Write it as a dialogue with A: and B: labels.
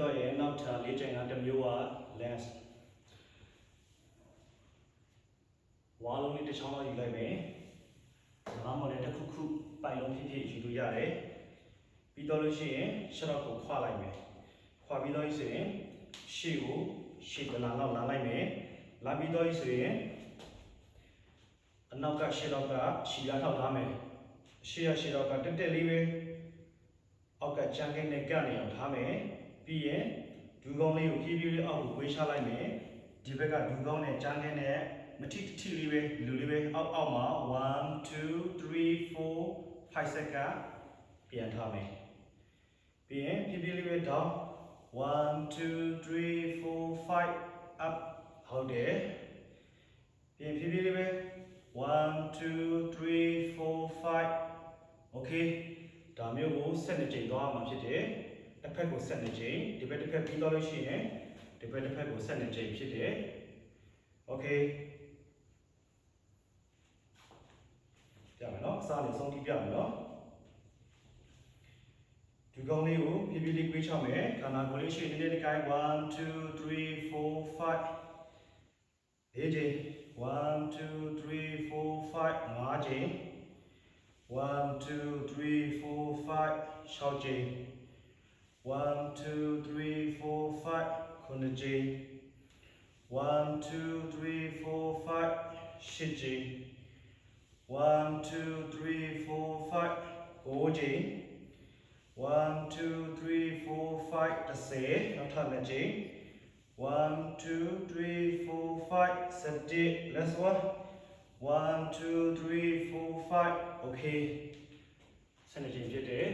A: တော့ရဲ့နောက်ထပ်လေးချိန်ကတစ်မျိုးက lens ဝါလုံးလေးတစ်ချောင်းလောက်ယူလိုက်မယ်ဒါမှမဟုတ်လည်းတစ်ခုခုပိုင်လုံးဖြစ်ဖြစ်ယူလို့ရတယ်ပြီးတော့လို့ရှိရင်ရှေ့တော့ကိုခွာလိုက်မယ်ခွာပြီးတော့ဆိုရင်ရှေ့ကိုရှေ့တလားလောက်လာလိုက်မယ်လာပြီးတော့ဆိုရင်အနောက်ကရှေ့တော့ကခြေလာထောက်ထားမယ်ရှေ့တော့ကတက်တက်လေးပဲအောက်ကကြမ်းကိန်းနဲ့ကနေအောင်ထားမယ်ပြီးရင်ဒူးကောင်းလေးကိုဖြည်းဖြည်းလေးအောက်ကိုဝေးချလိုက်မယ်ဒီဘက်ကဒူးကောင်းနဲ့ကြမ်းကိန်းနဲ့မထိထိလေးပဲလူလေးပဲအောက်မှာ1 2 3 4 5 second ပြန်ထားမယ်ပြီးရင်ဖြည်းဖြည်းလေးပဲ down 1 2 3 4 5 up ဟုတ်တယ်ပြီးရင်ဖြည်းဖြည်းလေးပဲ1 2 3 4 5 okay ဒါမျိုးကို7ကြိမ်သွားမှာဖြစ်တယ်တစ်ဖက်ကို7ကြိမ်ဒီဘက်တစ်ဖက်ပြီးသွားလို့ရှိရင်ဒီဘက်တစ်ဖက်ကို7ကြိမ်ဖြစ်တယ် okay ပြမယ်နော်အစားလေးဆုံးထိပြမယ်နော်ဒီကောင်းလေးကိုဖြည်းဖြည်းလေးတွေးချမယ်ခန္ဓာကိုယ်လေးရှေ့နည်းနည်းလေးကိုင်း1 2 3 4 5 4ကြိမ်1 2 3 4 5 5ကြိမ်1 2 3 4 5 6ကြိမ်1 2 3 4 5 9ကြိမ်1 2 3 4 5 8ကြိမ်1 2 3 4 5 9ကြိမ်1 2 3 4 5 10နောက်ထပ်2ကြိမ်1 2 3 4 5 7 let's work 1 2 3 4 5 okay 7ကြိမ်ဖြစ်တယ်